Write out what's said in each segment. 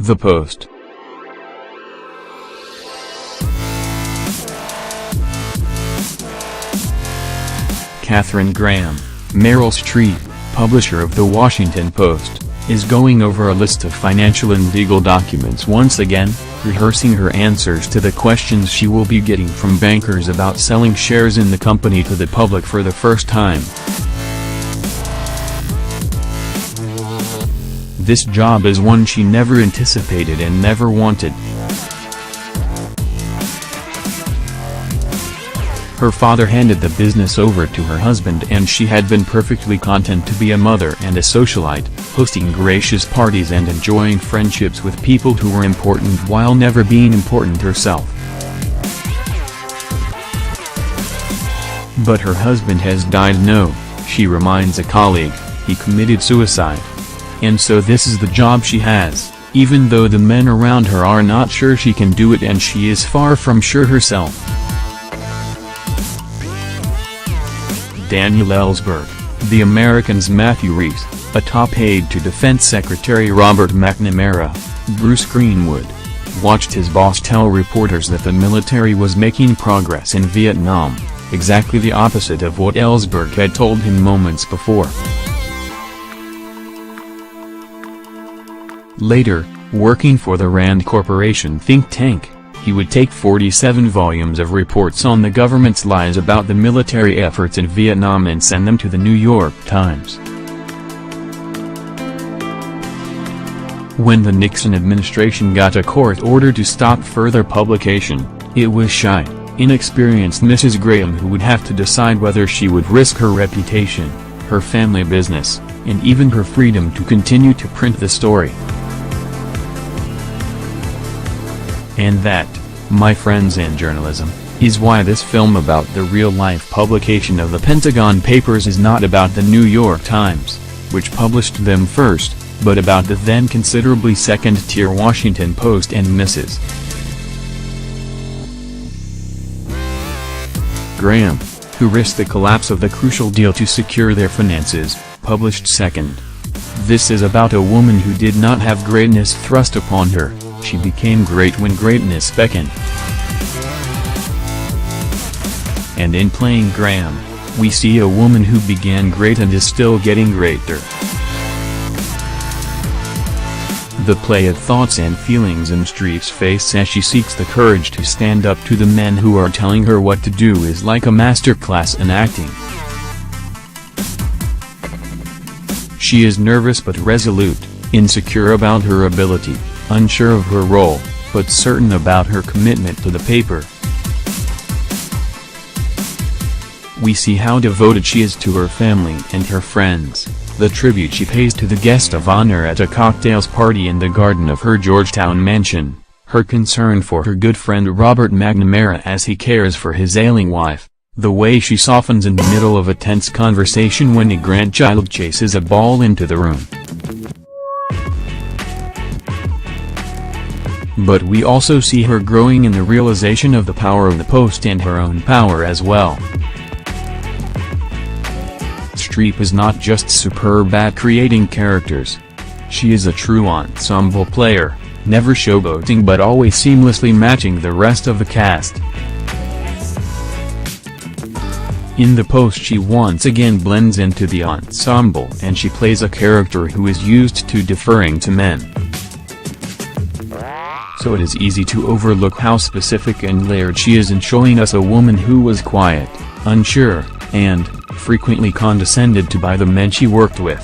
The Post. Katharine Graham, Meryl Streep, publisher of The Washington Post, is going over a list of financial and legal documents once again, rehearsing her answers to the questions she will be getting from bankers about selling shares in the company to the public for the first time. This job is one she never anticipated and never wanted. Her father handed the business over to her husband, and she had been perfectly content to be a mother and a socialite, hosting gracious parties and enjoying friendships with people who were important while never being important herself. But her husband has died. No, she reminds a colleague, he committed suicide. And so this is the job she has, even though the men around her are not sure she can do it, and she is far from sure herself. Daniel Ellsberg, The American's Matthew Rhys, a top aide to Defense Secretary Robert McNamara, Bruce Greenwood, watched his boss tell reporters that the military was making progress in Vietnam, exactly the opposite of what Ellsberg had told him moments before. Later, working for the Rand Corporation think tank, he would take 47 volumes of reports on the government's lies about the military efforts in Vietnam and send them to the New York Times. When the Nixon administration got a court order to stop further publication, it was shy, inexperienced Mrs. Graham who would have to decide whether she would risk her reputation, her family business, and even her freedom to continue to print the story. And that, my friends in journalism, is why this film about the real-life publication of the Pentagon Papers is not about the New York Times, which published them first, but about the then considerably second-tier Washington Post and Mrs. Graham, who risked the collapse of the crucial deal to secure their finances, published second. This is about a woman who did not have greatness thrust upon her. She became great when greatness beckoned. And in playing Graham, we see a woman who began great and is still getting greater. The play of thoughts and feelings in Streep's face as she seeks the courage to stand up to the men who are telling her what to do is like a masterclass in acting. She is nervous but resolute, insecure about her ability, unsure of her role, but certain about her commitment to the paper. We see how devoted she is to her family and her friends, the tribute she pays to the guest of honor at a cocktails party in the garden of her Georgetown mansion, her concern for her good friend Robert McNamara as he cares for his ailing wife, the way she softens in the middle of a tense conversation when a grandchild chases a ball into the room. But we also see her growing in the realization of the power of the Post and her own power as well. Streep is not just superb at creating characters. She is a true ensemble player, never showboating but always seamlessly matching the rest of the cast. In The Post she once again blends into the ensemble and she plays a character who is used to deferring to men. So it is easy to overlook how specific and layered she is in showing us a woman who was quiet, unsure, and frequently condescended to by the men she worked with.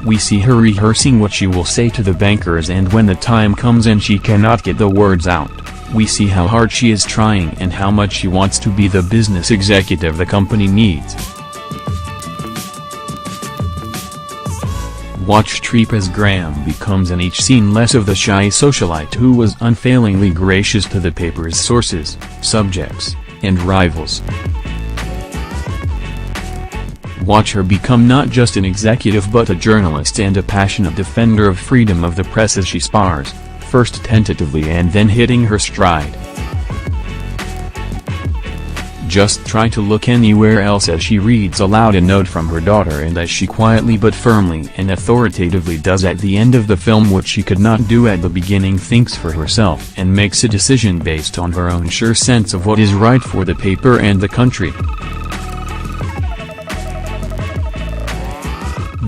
We see her rehearsing what she will say to the bankers, and when the time comes and she cannot get the words out, we see how hard she is trying and how much she wants to be the business executive the company needs. Watch Streep as Graham becomes in each scene less of the shy socialite who was unfailingly gracious to the paper's sources, subjects, and rivals. Watch her become not just an executive but a journalist and a passionate defender of freedom of the press as she spars, first tentatively and then hitting her stride. just try to look anywhere else as she reads aloud a note from her daughter, and as she quietly but firmly and authoritatively does at the end of the film what she could not do at the beginning, thinks for herself and makes a decision based on her own sure sense of what is right for the paper and the country.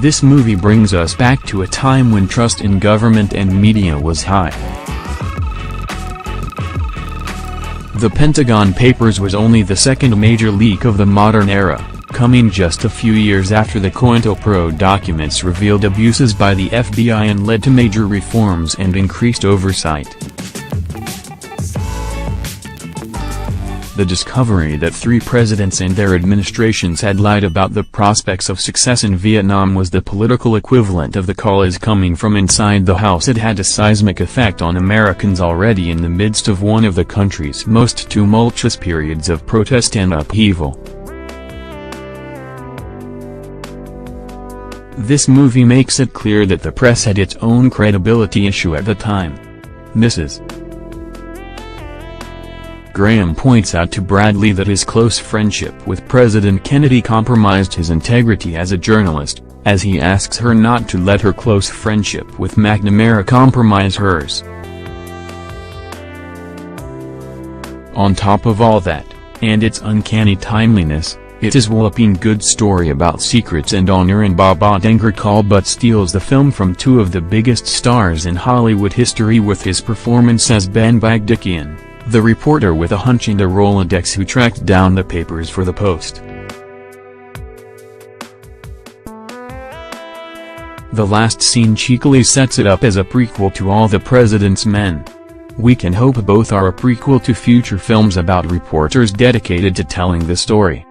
This movie brings us back to a time when trust in government and media was high. The Pentagon Papers was only the second major leak of the modern era, coming just a few years after the COINTELPRO documents revealed abuses by the FBI and led to major reforms and increased oversight. The discovery that 3 presidents and their administrations had lied about the prospects of success in Vietnam was the political equivalent of the call is coming from inside the house. It had a seismic effect on Americans already in the midst of one of the country's most tumultuous periods of protest and upheaval. This movie makes it clear that the press had its own credibility issue at the time. Mrs. Graham points out to Bradley that his close friendship with President Kennedy compromised his integrity as a journalist, as he asks her not to let her close friendship with McNamara compromise hers. On top of all that, and its uncanny timeliness, it is a whopping good story about secrets and honor, and Bob Odenkirk all but steals the film from 2 of the biggest stars in Hollywood history with his performance as Ben Bagdikian, the reporter with a hunch and a Rolodex who tracked down the papers for the Post. The last scene cheekily sets it up as a prequel to All the President's Men. We can hope both are a prequel to future films about reporters dedicated to telling the story.